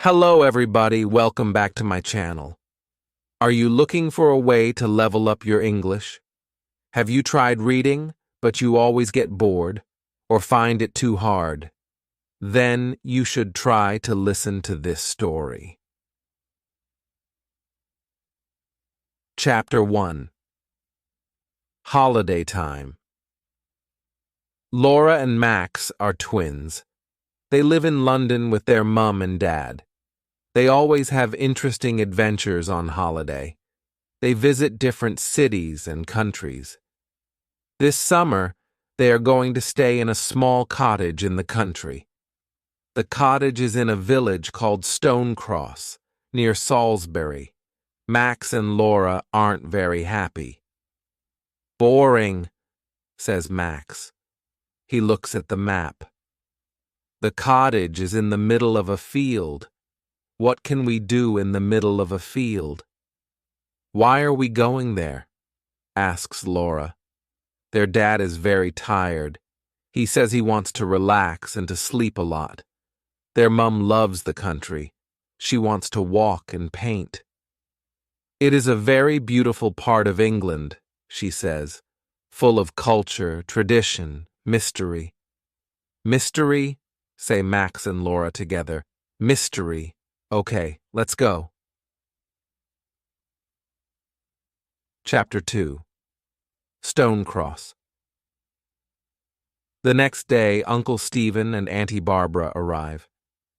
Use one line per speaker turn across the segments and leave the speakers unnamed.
Hello everybody, welcome back to my channel. Are you looking for a way to level up your English? Have you tried reading, but you always get bored, or find it too hard? Then you should try to listen to this story. Chapter 1. Holiday Time. Laura and Max are twins. They live in London with their mum and dad. They always have interesting adventures on holiday. They visit different cities and countries. This summer, they are going to stay in a small cottage in the country. The cottage is in a village called Stonecross, near Salisbury. Max and Laura aren't very happy. "Boring," says Max. He looks at the map. The cottage is in the middle of a field. What can we do in the middle of a field? "Why are we going there?" asks Laura. Their dad is very tired. He says he wants to relax and to sleep a lot. Their mum loves the country. She wants to walk and paint. "It is a very beautiful part of England," she says, "full of culture, tradition, mystery." "Mystery?" say Max and Laura together. "Mystery. Okay, let's go." Chapter 2. Stonecross. The next day, Uncle Stephen and Auntie Barbara arrive.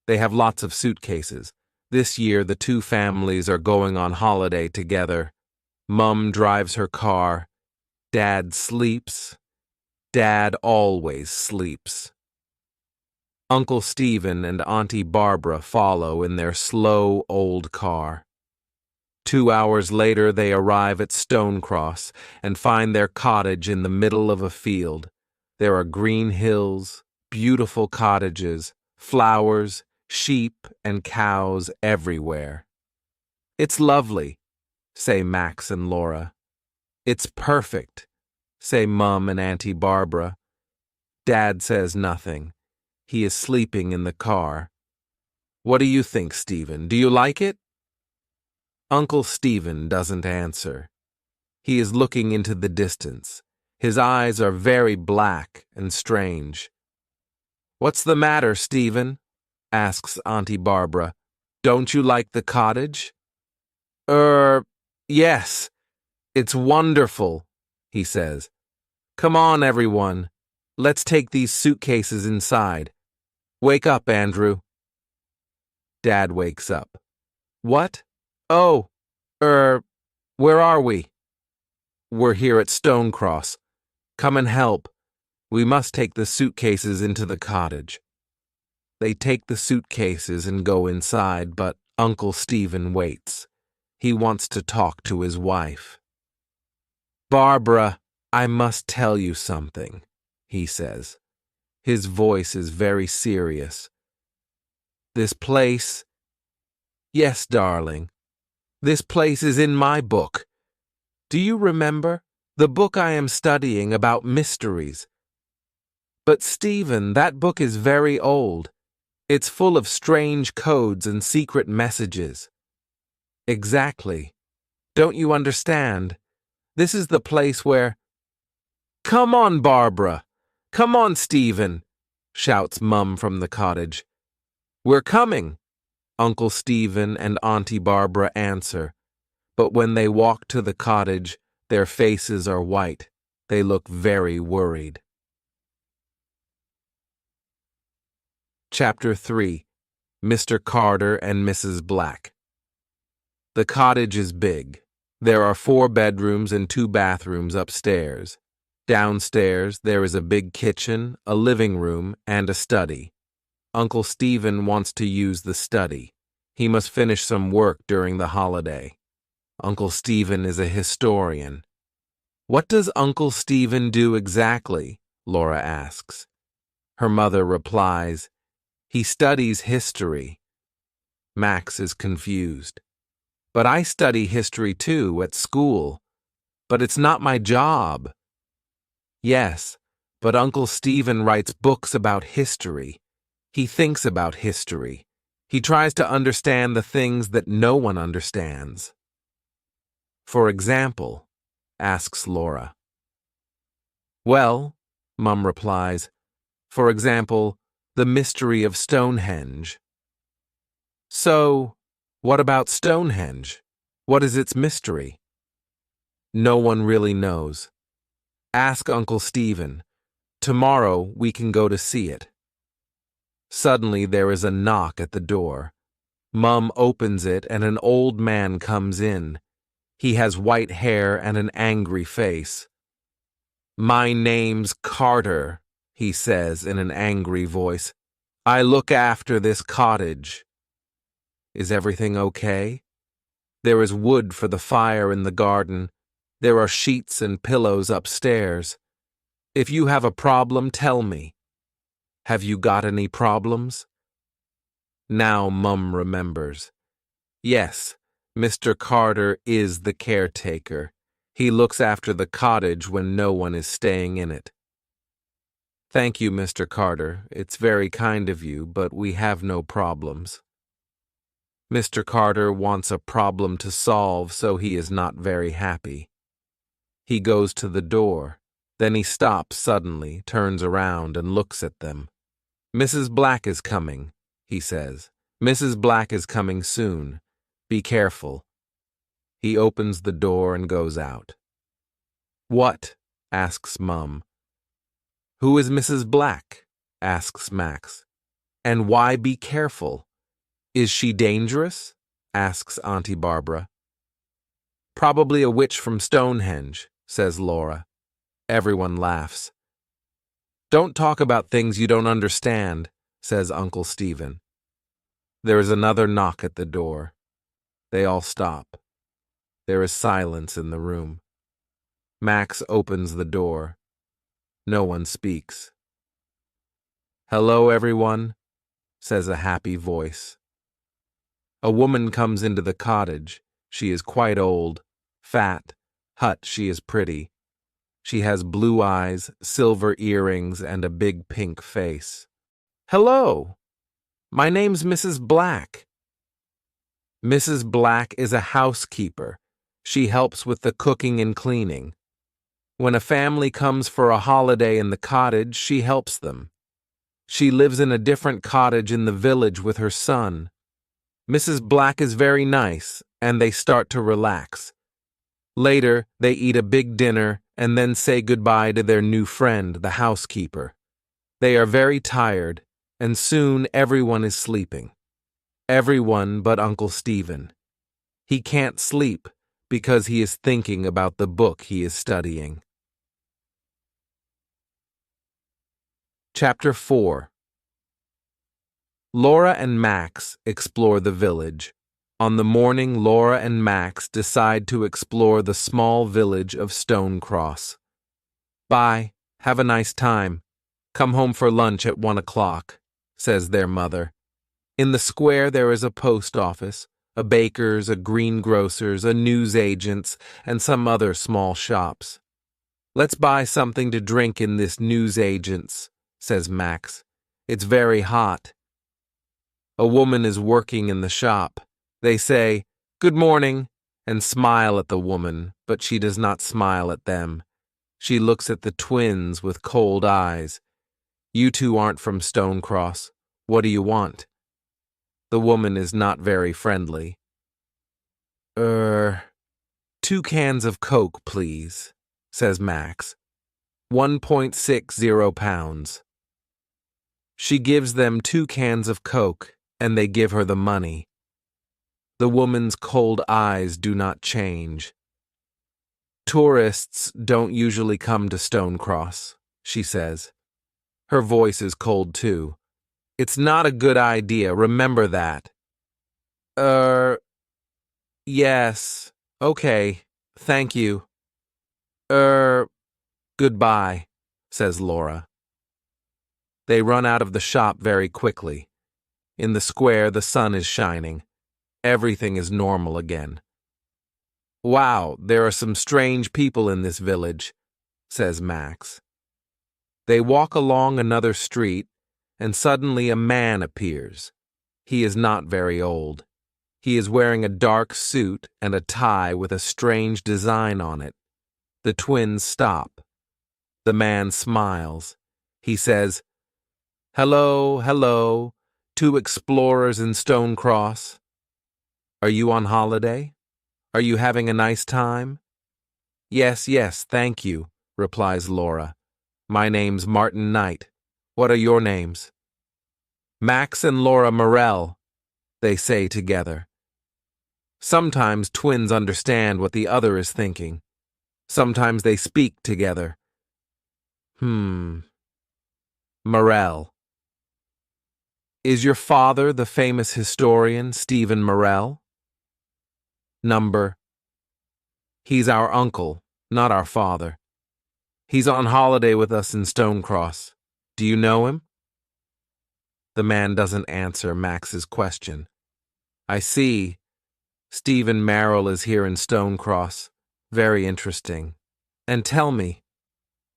They have lots of suitcases. This year, the two families are going on holiday together. Mum drives her car. Dad sleeps. Dad always sleeps. Uncle Stephen and Auntie Barbara follow in their slow old car. 2 hours later, they arrive at Stonecross and find their cottage in the middle of a field. There are green hills, beautiful cottages, flowers, sheep, and cows everywhere. "It's lovely," say Max and Laura. "It's perfect," say Mum and Auntie Barbara. Dad says nothing. He is sleeping in the car. "What do you think, Stephen? Do you like it?" Uncle Stephen doesn't answer. He is looking into the distance. His eyes are very black and strange. "What's the matter, Stephen?" asks Auntie Barbara. "Don't you like the cottage?" Yes. It's wonderful," he says. "Come on, everyone. Let's take these suitcases inside. Wake up, Andrew." Dad wakes up. "What? Oh, where are we?" "We're here at Stonecross. Come and help. We must take the suitcases into the cottage." They take the suitcases and go inside, but Uncle Stephen waits. He wants to talk to his wife. "Barbara, I must tell you something," he says. His voice is very serious. "This place—" "Yes, darling. This place is in my book. Do you remember? The book I am studying about mysteries." "But Stephen, that book is very old. It's full of strange codes and secret messages." "Exactly. Don't you understand? This is the place where—" "Come on, Barbara! Come on, Stephen!" shouts Mum from the cottage. "We're coming," Uncle Stephen and Auntie Barbara answer. But when they walk to the cottage, their faces are white. They look very worried. Chapter 3. Mr. Carter and Mrs. Black. The cottage is big. There are 4 bedrooms and 2 bathrooms upstairs. Downstairs, there is a big kitchen, a living room, and a study. Uncle Stephen wants to use the study. He must finish some work during the holiday. Uncle Stephen is a historian. "What does Uncle Stephen do exactly?" Laura asks. Her mother replies, "He studies history." Max is confused. "But I study history too, at school. But it's not my job." "Yes, but Uncle Stephen writes books about history. He thinks about history. He tries to understand the things that no one understands. For example, asks Laura. Well, Mum replies, for example, the mystery of Stonehenge. So, what about Stonehenge? What is its mystery? No one really knows. Ask Uncle Stephen. Tomorrow we can go to see it. Suddenly there is a knock at the door. Mum opens it and an old man comes in. He has white hair and an angry face. My name's Carter, he says in an angry voice. I look after this cottage. Is everything okay? There is wood for the fire in the garden. There are sheets and pillows upstairs. If you have a problem, tell me. Have you got any problems? Now Mum remembers. Yes, Mr. Carter is the caretaker. He looks after the cottage when no one is staying in it. Thank you, Mr. Carter. It's very kind of you, but we have no problems. Mr. Carter wants a problem to solve, so he is not very happy. He goes to the door. Then he stops suddenly, turns around, and looks at them. Mrs. Black is coming, he says. Mrs. Black is coming soon. Be careful. He opens the door and goes out. What? Asks Mum. Who is Mrs. Black? Asks Max. And why be careful? Is she dangerous? Asks Auntie Barbara. Probably a witch from Stonehenge, says Laura. Everyone laughs. Don't talk about things you don't understand, says Uncle Stephen. There is another knock at the door. They all stop. There is silence in the room. Max opens the door. No one speaks. Hello, everyone, says a happy voice. A woman comes into the cottage. She is quite old, fat, she is pretty. She has blue eyes, silver earrings, and a big pink face. Hello, my name's Mrs. Black. Mrs. Black is a housekeeper. She helps with the cooking and cleaning. When a family comes for a holiday in the cottage, she helps them. She lives in a different cottage in the village with her son. Mrs. Black is very nice, and they start to relax. Later, they eat a big dinner and then say goodbye to their new friend, the housekeeper. They are very tired, and soon everyone is sleeping. Everyone but Uncle Stephen. He can't sleep because he is thinking about the book he is studying. Chapter 4. Laura and Max explore the village. On the morning, Laura and Max decide to explore the small village of Stonecross. Bye. Have a nice time. Come home for lunch at 1 o'clock, says their mother. In the square there is a post office, a baker's, a greengrocer's, a newsagent's, and some other small shops. Let's buy something to drink in this newsagent's, says Max. It's very hot. A woman is working in the shop. They say, "Good morning," and smile at the woman, but she does not smile at them. She looks at the twins with cold eyes. You two aren't from Stonecross. What do you want? The woman is not very friendly. 2 cans of Coke, please, says Max. 1.60 pounds. She gives them 2 cans of Coke, and they give her the money. The woman's cold eyes do not change. Tourists don't usually come to Stonecross, she says. Her voice is cold too. It's not a good idea, remember that. Yes, okay, thank you. Goodbye, says Laura. They run out of the shop very quickly. In the square, the sun is shining. Everything is normal again. Wow, there are some strange people in this village, says Max. They walk along another street, and suddenly a man appears. He is not very old. He is wearing a dark suit and a tie with a strange design on it. The twins stop. The man smiles. He says, "Hello, hello, two explorers in Stonecross. Are you on holiday? Are you having a nice time?" "Yes, yes, thank you," replies Laura. "My name's Martin Knight. What are your names?" "Max and Laura Morell," they say together. Sometimes twins understand what the other is thinking. Sometimes they speak together. Morell. Is your father the famous historian Stephen Morell? Number. He's our uncle, not our father. He's on holiday with us in Stonecross. Do you know him? The man doesn't answer Max's question. I see. Stephen Merrill is here in Stonecross. Very interesting. And tell me,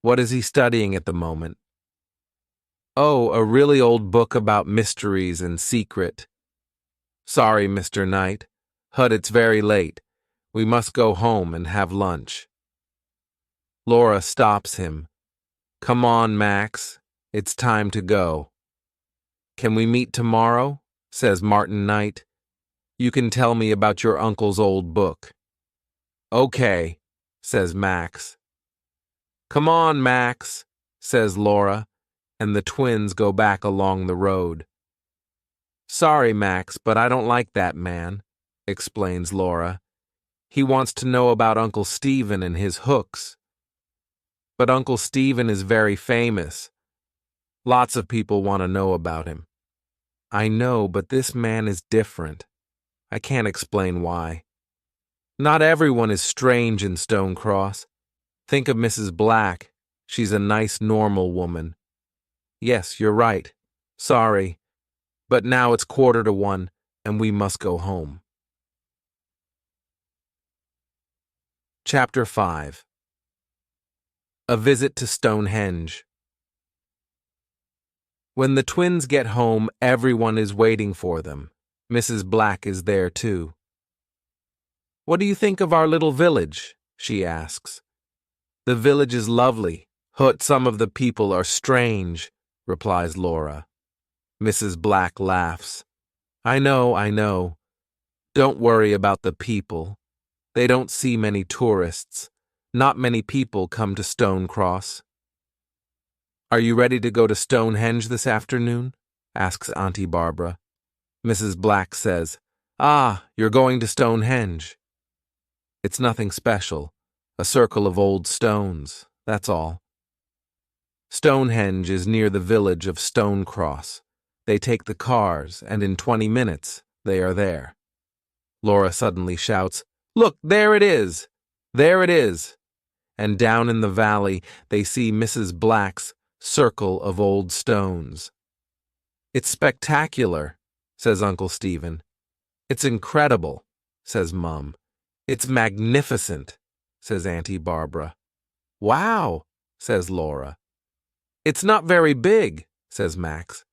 what is he studying at the moment? Oh, a really old book about mysteries and secret. Sorry, Mr. Knight, but it's very late. We must go home and have lunch. Laura stops him. Come on, Max. It's time to go. Can we meet tomorrow? Says Martin Knight. You can tell me about your uncle's old book. Okay, says Max. Come on, Max, says Laura, and the twins go back along the road. Sorry, Max, but I don't like that man, explains Laura. He wants to know about Uncle Stephen and his hooks. But Uncle Stephen is very famous. Lots of people want to know about him. I know, but this man is different. I can't explain why. Not everyone is strange in Stonecross. Think of Mrs. Black. She's a nice, normal woman. Yes, you're right. Sorry. But now it's 1:45, and we must go home. Chapter 5. A Visit to Stonehenge. When the twins get home, everyone is waiting for them. Mrs. Black is there too. What do you think of our little village? She asks. The village is lovely, but some of the people are strange, replies Laura. Mrs. Black laughs. I know. Don't worry about the people. They don't see many tourists. Not many people come to Stonecross. Are you ready to go to Stonehenge this afternoon? Asks Auntie Barbara. Mrs. Black says, Ah, you're going to Stonehenge. It's nothing special. A circle of old stones, that's all. Stonehenge is near the village of Stonecross. They take the cars, and in 20 minutes, they are there. Laura suddenly shouts, Look, there it is! There it is! And down in the valley, they see Mrs. Black's circle of old stones. It's spectacular, says Uncle Stephen. It's incredible, says Mum. It's magnificent, says Auntie Barbara. Wow, says Laura. It's not very big, says Max.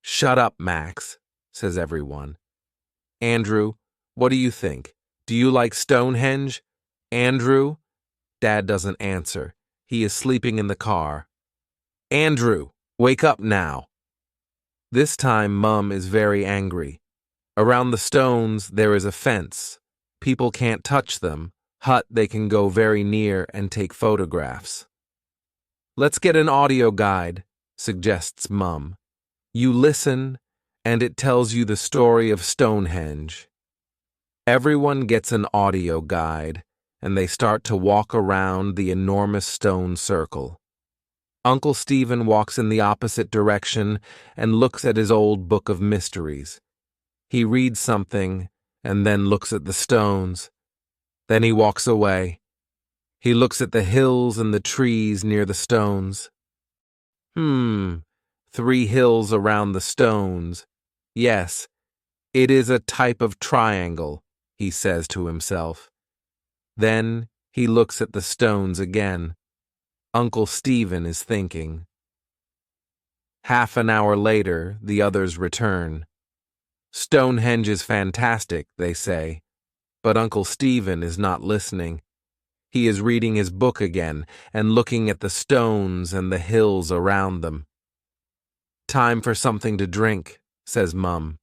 Shut up, Max, says everyone. Andrew, what do you think? Do you like Stonehenge? Andrew? Dad doesn't answer. He is sleeping in the car. Andrew, wake up now. This time Mum is very angry. Around the stones there is a fence. People can't touch them, but they can go very near and take photographs. Let's get an audio guide, suggests Mum. You listen, and it tells you the story of Stonehenge. Everyone gets an audio guide, and they start to walk around the enormous stone circle. Uncle Stephen walks in the opposite direction and looks at his old book of mysteries. He reads something and then looks at the stones. Then he walks away. He looks at the hills and the trees near the stones. 3 hills around the stones. Yes, it is a type of triangle, he says to himself. Then he looks at the stones again. Uncle Stephen is thinking. Half an hour later, the others return. Stonehenge is fantastic, they say, but Uncle Stephen is not listening. He is reading his book again and looking at the stones and the hills around them. Time for something to drink, says Mum.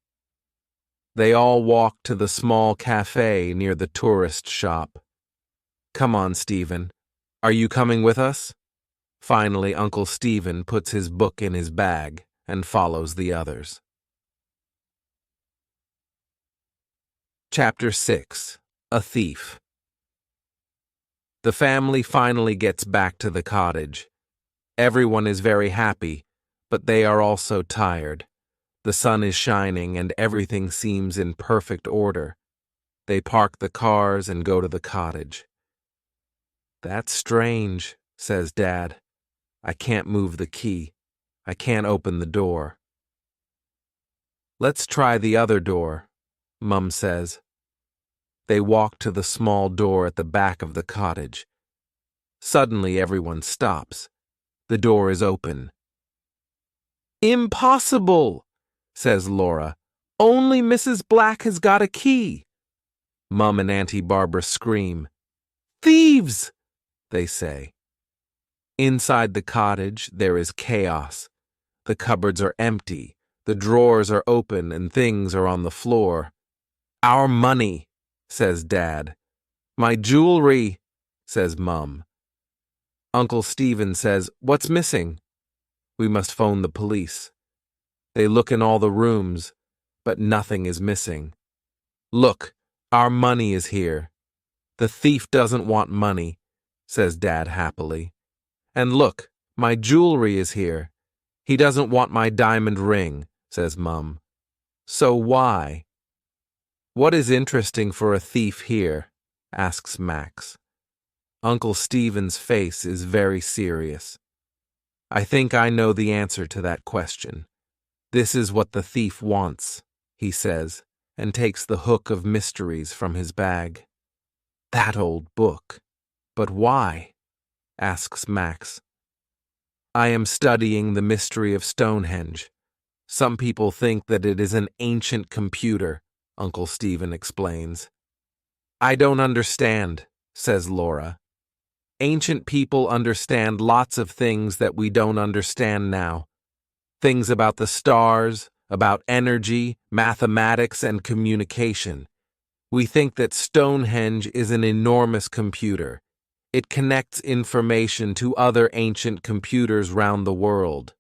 They all walk to the small cafe near the tourist shop. Come on, Stephen. Are you coming with us? Finally, Uncle Stephen puts his book in his bag and follows the others. Chapter 6. A Thief. The family finally gets back to the cottage. Everyone is very happy, but they are also tired. The sun is shining and everything seems in perfect order. They park the cars and go to the cottage. That's strange, says Dad. I can't move the key. I can't open the door. Let's try the other door, Mum says. They walk to the small door at the back of the cottage. Suddenly everyone stops. The door is open. Impossible, says Laura. Only Mrs. Black has got a key. Mum and Auntie Barbara scream. Thieves, they say. Inside the cottage, there is chaos. The cupboards are empty, the drawers are open, and things are on the floor. Our money, says Dad. My jewelry, says Mum. Uncle Stephen says, What's missing? We must phone the police. They look in all the rooms, but nothing is missing. Look, our money is here. The thief doesn't want money, says Dad happily. And look, my jewelry is here. He doesn't want my diamond ring, says Mum. So why? What is interesting for a thief here? Asks Max. Uncle Stephen's face is very serious. I think I know the answer to that question. This is what the thief wants, he says, and takes the hook of mysteries from his bag. That old book. But why? Asks Max. I am studying the mystery of Stonehenge. Some people think that it is an ancient computer, Uncle Stephen explains. I don't understand, says Laura. Ancient people understand lots of things that we don't understand now. Things about the stars, about energy, mathematics, and communication. We think that Stonehenge is an enormous computer. It connects information to other ancient computers round the world.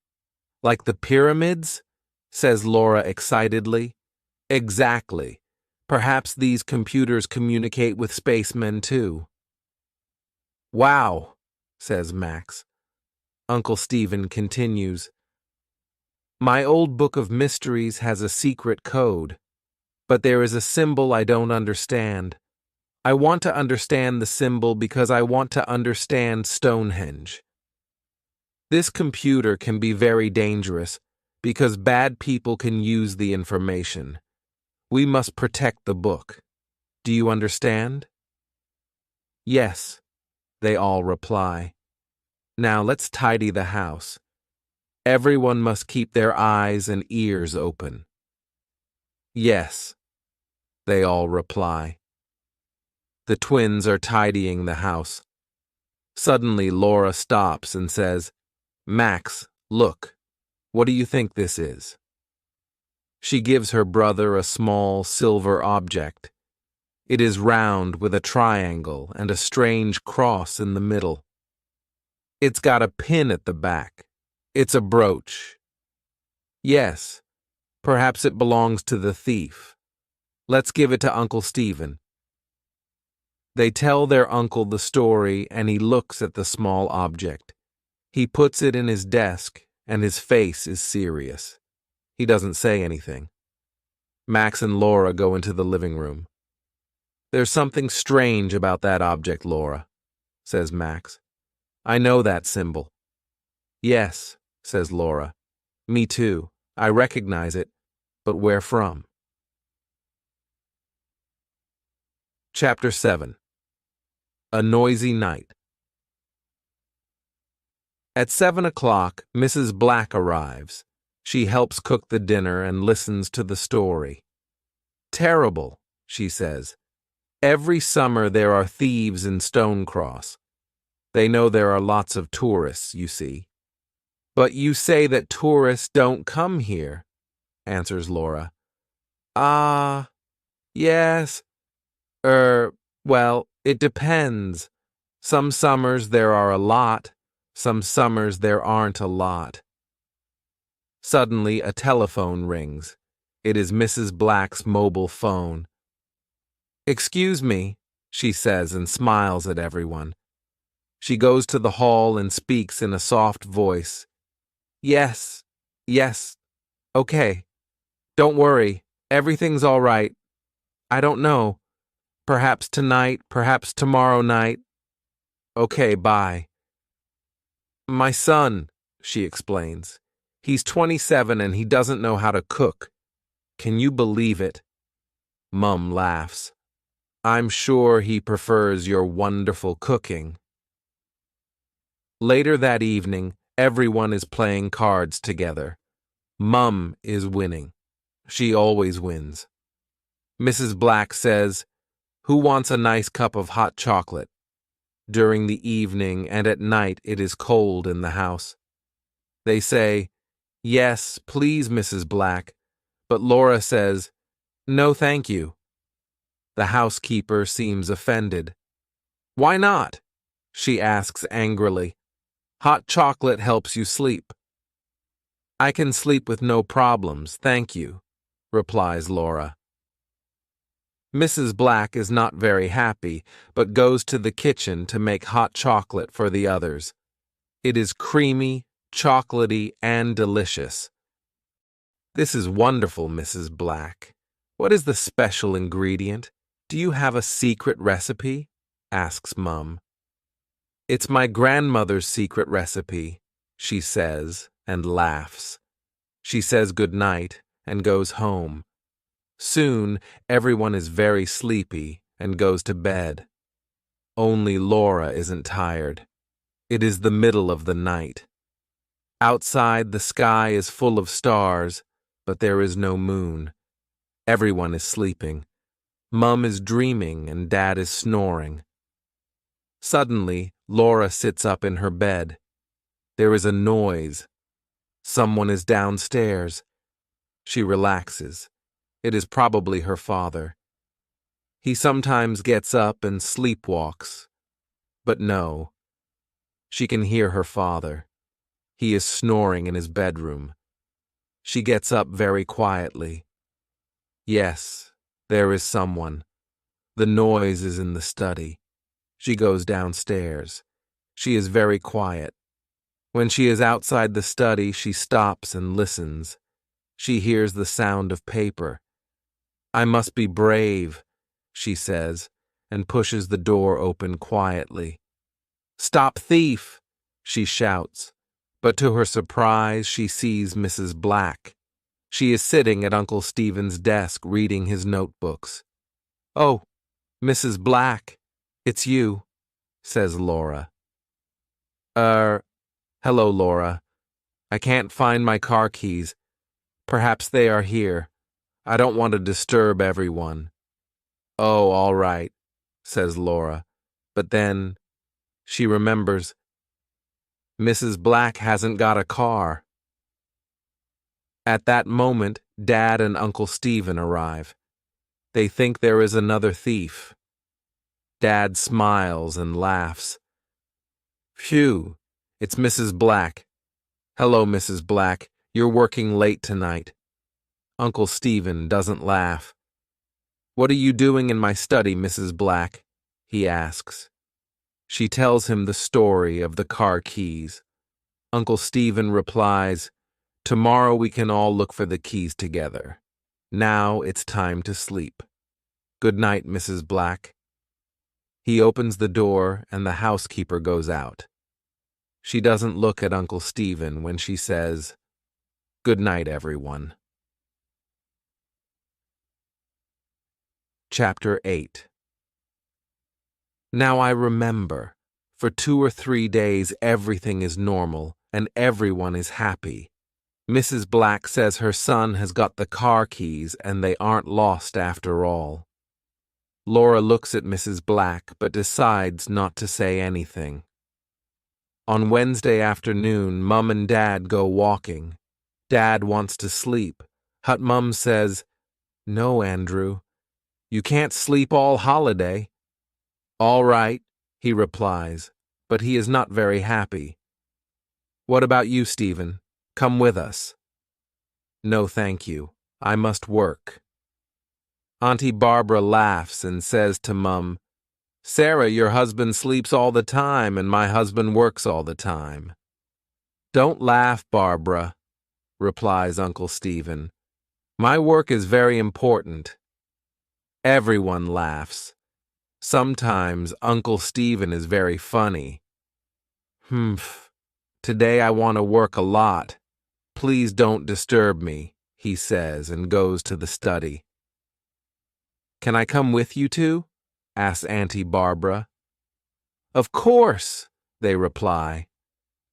Like the pyramids? Says Laura excitedly. Exactly. Perhaps these computers communicate with spacemen too. Wow, says Max. Uncle Stephen continues. My old book of mysteries has a secret code, but there is a symbol I don't understand. I want to understand the symbol because I want to understand Stonehenge. This computer can be very dangerous because bad people can use the information. We must protect the book. Do you understand? Yes, they all reply. Now let's tidy the house. Everyone must keep their eyes and ears open. Yes, they all reply. The twins are tidying the house. Suddenly, Laura stops and says, Max, look. What do you think this is? She gives her brother a small silver object. It is round with a triangle and a strange cross in the middle. It's got a pin at the back. It's a brooch. Yes, perhaps it belongs to the thief. Let's give it to Uncle Stephen. They tell their uncle the story, and he looks at the small object. He puts it in his desk, and his face is serious. He doesn't say anything. Max and Laura go into the living room. There's something strange about that object, Laura, says Max. I know that symbol. Yes, says Laura. Me too. I recognize it, but where from? Chapter 7. A Noisy Night. At 7 o'clock, Mrs. Black arrives. She helps cook the dinner and listens to the story. Terrible, she says. Every summer there are thieves in Stonecross. They know there are lots of tourists, you see. But you say that tourists don't come here, answers Laura. Ah, yes. Well, it depends. Some summers there are a lot. Some summers there aren't a lot. Suddenly, a telephone rings. It is Mrs. Black's mobile phone. Excuse me, she says and smiles at everyone. She goes to the hall and speaks in a soft voice. Yes, okay. Don't worry, everything's all right. I don't know. Perhaps tonight, perhaps tomorrow night. Okay, bye. My son, she explains. He's 27 and he doesn't know how to cook. Can you believe it? Mum laughs. I'm sure he prefers your wonderful cooking. Later that evening, everyone is playing cards together. Mum is winning. She always wins. Mrs. Black says, "Who wants a nice cup of hot chocolate?" During the evening and at night it is cold in the house. They say, "Yes, please, Mrs. Black," but Laura says, "No, thank you." The housekeeper seems offended. "Why not?" she asks angrily. "Hot chocolate helps you sleep." "I can sleep with no problems, thank you," replies Laura. Mrs. Black is not very happy, but goes to the kitchen to make hot chocolate for the others. It is creamy, chocolatey, and delicious. "This is wonderful, Mrs. Black. What is the special ingredient? Do you have a secret recipe?" asks Mum. "It's my grandmother's secret recipe," she says, and laughs. She says good night and goes home. Soon, everyone is very sleepy and goes to bed. Only Laura isn't tired. It is the middle of the night. Outside, the sky is full of stars, but there is no moon. Everyone is sleeping. Mum is dreaming and Dad is snoring. Suddenly, Laura sits up in her bed. There is a noise. Someone is downstairs. She relaxes. It is probably her father. He sometimes gets up and sleepwalks. But no. She can hear her father. He is snoring in his bedroom. She gets up very quietly. Yes, there is someone. The noise is in the study. She goes downstairs. She is very quiet. When she is outside the study, she stops and listens. She hears the sound of paper. "I must be brave," she says, and pushes the door open quietly. "Stop thief!" she shouts, but to her surprise she sees Mrs. Black. She is sitting at Uncle Stephen's desk reading his notebooks. "Oh, Mrs. Black, it's you," says Laura. Hello, Laura. I can't find my car keys. Perhaps they are here. I don't want to disturb everyone." "Oh, all right," says Laura. But then she remembers Mrs. Black hasn't got a car. At that moment, Dad and Uncle Stephen arrive. They think there is another thief. Dad smiles and laughs. "Phew, it's Mrs. Black. Hello, Mrs. Black. You're working late tonight." Uncle Stephen doesn't laugh. "What are you doing in my study, Mrs. Black?" he asks. She tells him the story of the car keys. Uncle Stephen replies, "Tomorrow we can all look for the keys together. Now it's time to sleep. Good night, Mrs. Black." He opens the door and the housekeeper goes out. She doesn't look at Uncle Stephen when she says, "Good night, everyone." Chapter 8. Now I remember. For 2 or 3 days everything is normal and everyone is happy. Mrs. Black says her son has got the car keys and they aren't lost after all. Laura looks at Mrs. Black but decides not to say anything. On Wednesday afternoon, Mum and Dad go walking. Dad wants to sleep, but Mum says, "No, Andrew, you can't sleep all holiday." "All right," he replies, but he is not very happy. "What about you, Stephen? Come with us." "No, thank you. I must work." Auntie Barbara laughs and says to Mum, "Sarah, your husband sleeps all the time and my husband works all the time." "Don't laugh, Barbara," replies Uncle Stephen. "My work is very important." Everyone laughs. Sometimes Uncle Stephen is very funny. "Humph. Today I want to work a lot. Please don't disturb me," he says and goes to the study. "Can I come with you two?" asks Auntie Barbara. "Of course," they reply.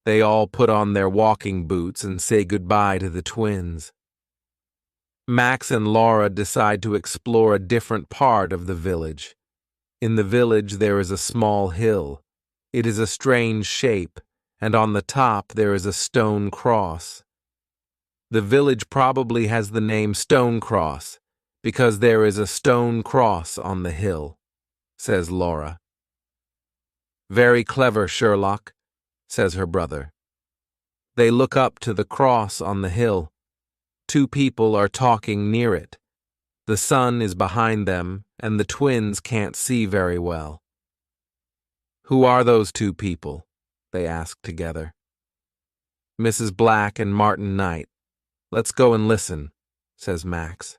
They all put on their walking boots and say goodbye to the twins. Max and Laura decide to explore a different part of the village. In the village there is a small hill. It is a strange shape, and on the top there is a stone cross. The village probably has the name Stone Cross because there is a stone cross on the hill, says Laura. "Very clever, Sherlock," says her brother. They look up to the cross on the hill. Two people are talking near it. The sun is behind them, and the twins can't see very well. "Who are those two people?" they ask together. "Mrs. Black and Martin Knight. Let's go and listen," says Max.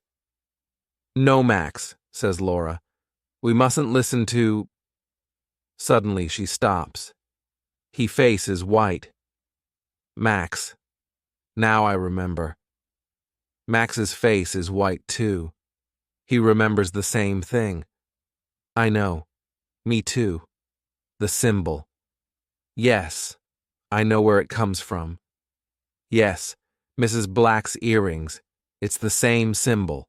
"No, Max," says Laura. "We mustn't listen to—" Suddenly she stops. His face is white. "Max. Now I remember." Max's face is white too. He remembers the same thing. "I know. Me too. The symbol. Yes, I know where it comes from. Yes, Mrs. Black's earrings. It's the same symbol.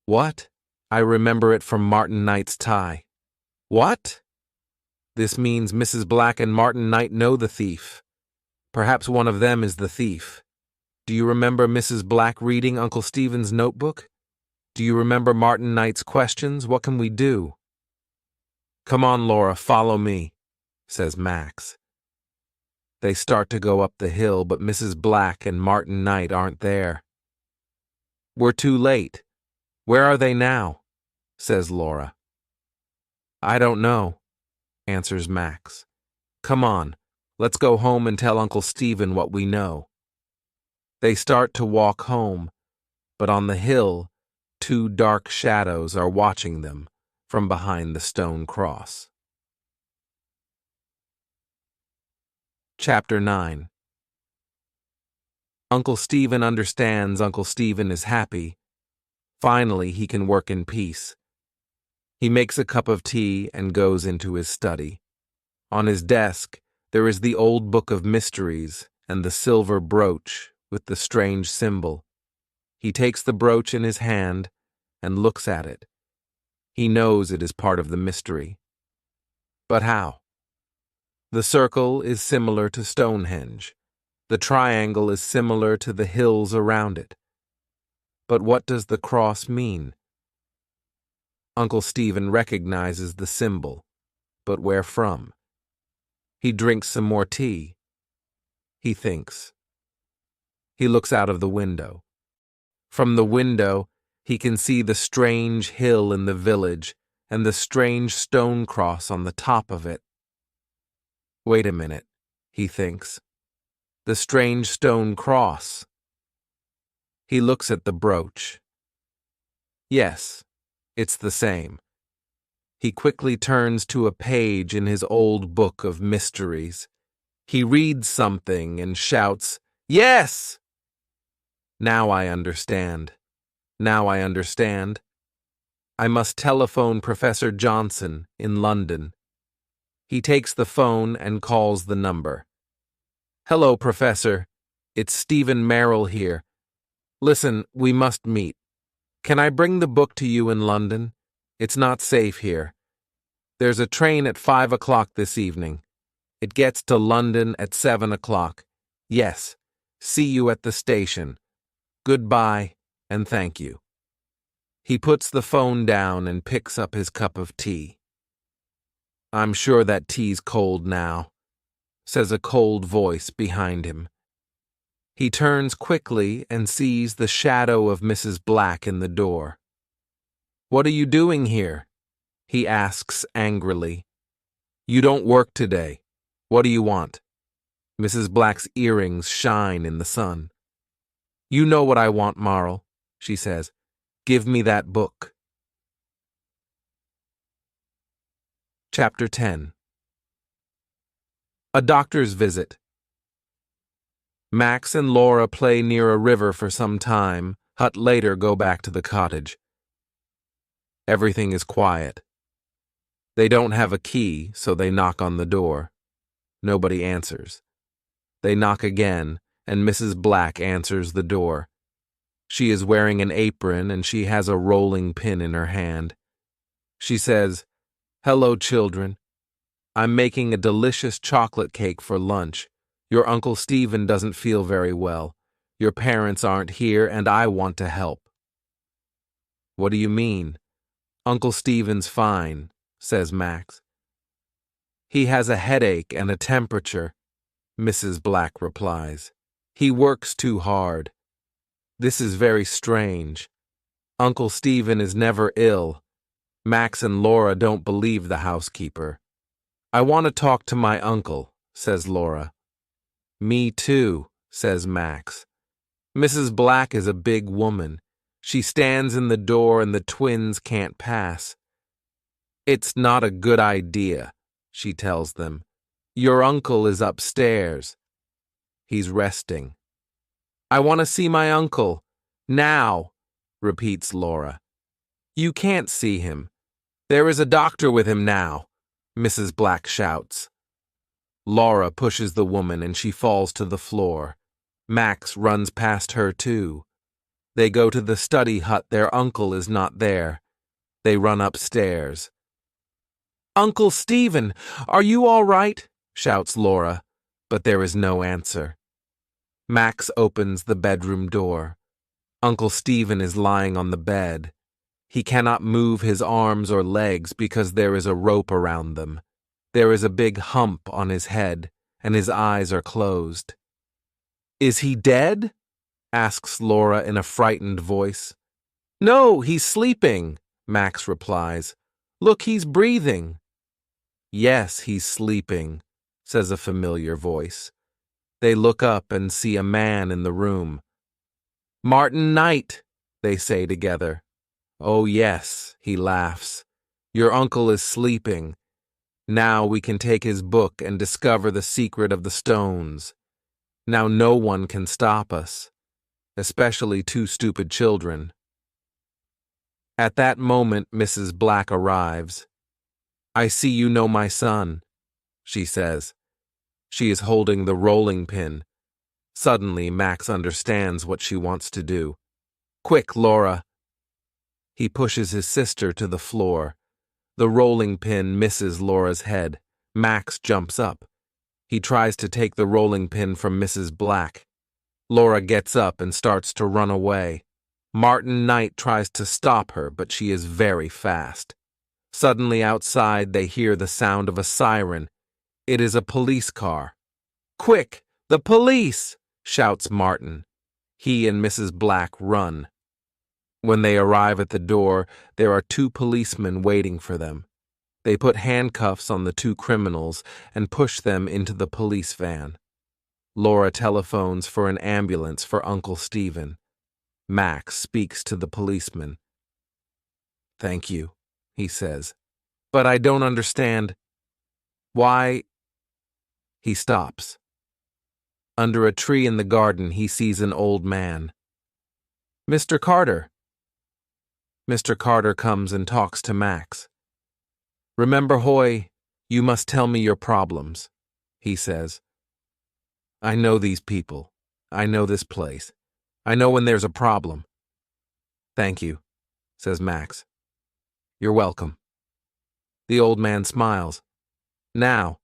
What? I remember it from Martin Knight's tie. What? This means Mrs. Black and Martin Knight know the thief. Perhaps one of them is the thief. Do you remember Mrs. Black reading Uncle Stephen's notebook? Do you remember Martin Knight's questions? What can we do?" "Come on, Laura, follow me," says Max. They start to go up the hill, but Mrs. Black and Martin Knight aren't there. "We're too late. Where are they now?" says Laura. "I don't know," answers Max. "Come on, let's go home and tell Uncle Stephen what we know." They start to walk home, but on the hill, two dark shadows are watching them from behind the stone cross. Chapter 9. Uncle Stephen understands Uncle Stephen is happy. Finally, he can work in peace. He makes a cup of tea and goes into his study. On his desk, there is the old book of mysteries and the silver brooch with the strange symbol. He takes the brooch in his hand and looks at it. He knows it is part of the mystery. But how? The circle is similar to Stonehenge. The triangle is similar to the hills around it. But what does the cross mean? Uncle Stephen recognizes the symbol, but where from? He drinks some more tea. He thinks. He looks out of the window. From the window, he can see the strange hill in the village and the strange stone cross on the top of it. Wait a minute, he thinks. The strange stone cross. He looks at the brooch. Yes, it's the same. He quickly turns to a page in his old book of mysteries. He reads something and shouts, "Yes!" Now I understand. Now I understand. I must telephone Professor Johnson in London. He takes the phone and calls the number. "Hello, Professor. It's Stephen Merrill here. Listen, we must meet. Can I bring the book to you in London? It's not safe here. There's a train at 5 o'clock this evening. It gets to London at 7 o'clock. Yes. See you at the station. Goodbye, and thank you. He puts the phone down and picks up his cup of tea. I'm sure that tea's cold now, says a cold voice behind him. He turns quickly and sees the shadow of Mrs. Black in the door. What are you doing here? He asks angrily. You don't work today. What do you want? Mrs. Black's earrings shine in the sun. You know what I want, Marl, she says. Give me that book. Chapter 10. A doctor's visit. Max and Laura play near a river for some time, but later go back to the cottage. Everything is quiet. They don't have a key, so they knock on the door. Nobody answers. They knock again, and Mrs. Black answers the door. She is wearing an apron and she has a rolling pin in her hand. She says, Hello, children. I'm making a delicious chocolate cake for lunch. Your Uncle Stephen doesn't feel very well. Your parents aren't here and I want to help. What do you mean? Uncle Stephen's fine, says Max. He has a headache and a temperature, Mrs. Black replies. He works too hard. This is very strange. Uncle Stephen is never ill. Max and Laura don't believe the housekeeper. I want to talk to my uncle, says Laura. Me too, says Max. Mrs. Black is a big woman. She stands in the door and the twins can't pass. It's not a good idea, she tells them. Your uncle is upstairs. He's resting. I want to see my uncle. Now, repeats Laura. You can't see him. There is a doctor with him now, Mrs. Black shouts. Laura pushes the woman and she falls to the floor. Max runs past her too. They go to the study hut. Their uncle is not there. They run upstairs. Uncle Stephen, are you all right? Shouts Laura, but there is no answer. Max opens the bedroom door. Uncle Stephen is lying on the bed. He cannot move his arms or legs because there is a rope around them. There is a big hump on his head, and his eyes are closed. Is he dead? Asks Laura in a frightened voice. No, he's sleeping, Max replies. Look, he's breathing. Yes, he's sleeping, says a familiar voice. They look up and see a man in the room. Martin Knight, they say together. Oh yes, he laughs. Your uncle is sleeping. Now we can take his book and discover the secret of the stones. Now no one can stop us, especially two stupid children. At that moment, Mrs. Black arrives. I see you know my son, she says. She is holding the rolling pin. Suddenly, Max understands what she wants to do. Quick, Laura. He pushes his sister to the floor. The rolling pin misses Laura's head. Max jumps up. He tries to take the rolling pin from Mrs. Black. Laura gets up and starts to run away. Martin Knight tries to stop her, but she is very fast. Suddenly outside they hear the sound of a siren. It is a police car. Quick, the police! Shouts Martin. He and Mrs. Black run. When they arrive at the door, there are two policemen waiting for them. They put handcuffs on the two criminals and push them into the police van. Laura telephones for an ambulance for Uncle Stephen. Max speaks to the policeman. Thank you, he says. But I don't understand. Why? He stops. Under a tree in the garden, he sees an old man. Mr. Carter. Mr. Carter comes and talks to Max. Remember, Hoy, you must tell me your problems, he says. I know these people. I know this place. I know when there's a problem. Thank you, says Max. You're welcome. The old man smiles. Now,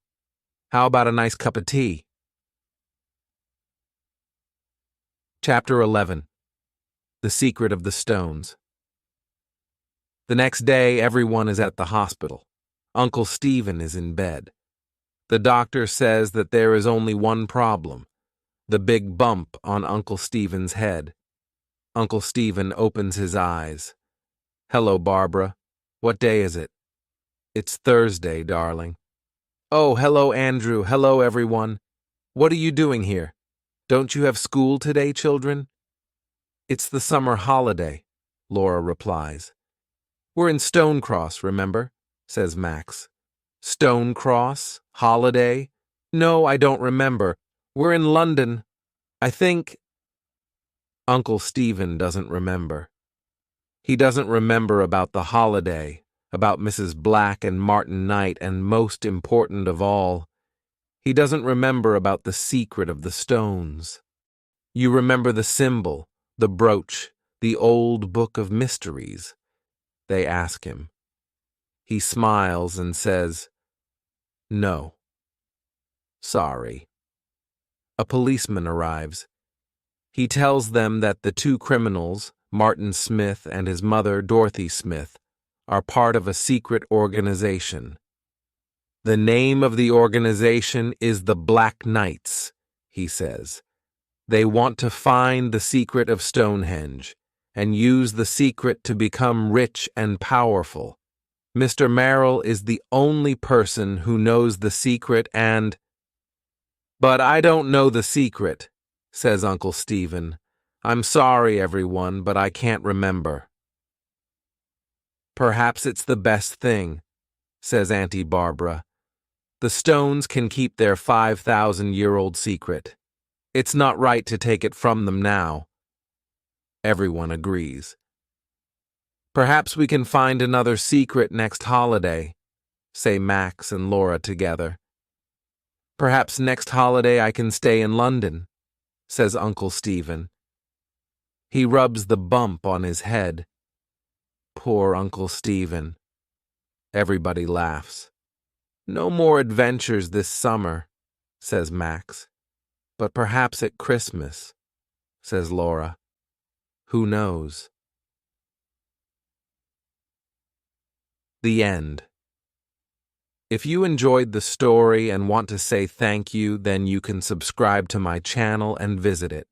how about a nice cup of tea? Chapter 11. The Secret of the Stones. The next day, everyone is at the hospital. Uncle Stephen is in bed. The doctor says that there is only one problem, the big bump on Uncle Stephen's head. Uncle Stephen opens his eyes. Hello, Barbara. What day is it? It's Thursday, darling. Oh, hello, Andrew. Hello, everyone. What are you doing here? Don't you have school today, children? It's the summer holiday, Laura replies. We're in Stonecross, remember? Says Max. Stonecross? Holiday? No, I don't remember. We're in London. I think... Uncle Stephen doesn't remember. He doesn't remember about the holiday, about Mrs. Black and Martin Knight, and most important of all, he doesn't remember about the secret of the stones. You remember the symbol, the brooch, the old book of mysteries? They ask him. He smiles and says, No. Sorry. A policeman arrives. He tells them that the two criminals, Martin Smith and his mother, Dorothy Smith, are part of a secret organization. The name of the organization is the Black Knights, he says. They want to find the secret of Stonehenge and use the secret to become rich and powerful. Mr. Merrill is the only person who knows the secret and... But I don't know the secret, says Uncle Stephen. I'm sorry, everyone, but I can't remember. Perhaps it's the best thing, says Auntie Barbara. The stones can keep their 5,000-year-old secret. It's not right to take it from them now. Everyone agrees. Perhaps we can find another secret next holiday, say Max and Laura together. Perhaps next holiday I can stay in London, says Uncle Stephen. He rubs the bump on his head. Poor Uncle Stephen. Everybody laughs. No more adventures this summer, says Max. But perhaps at Christmas, says Laura. Who knows? The end. If you enjoyed the story and want to say thank you, then you can subscribe to my channel and visit it.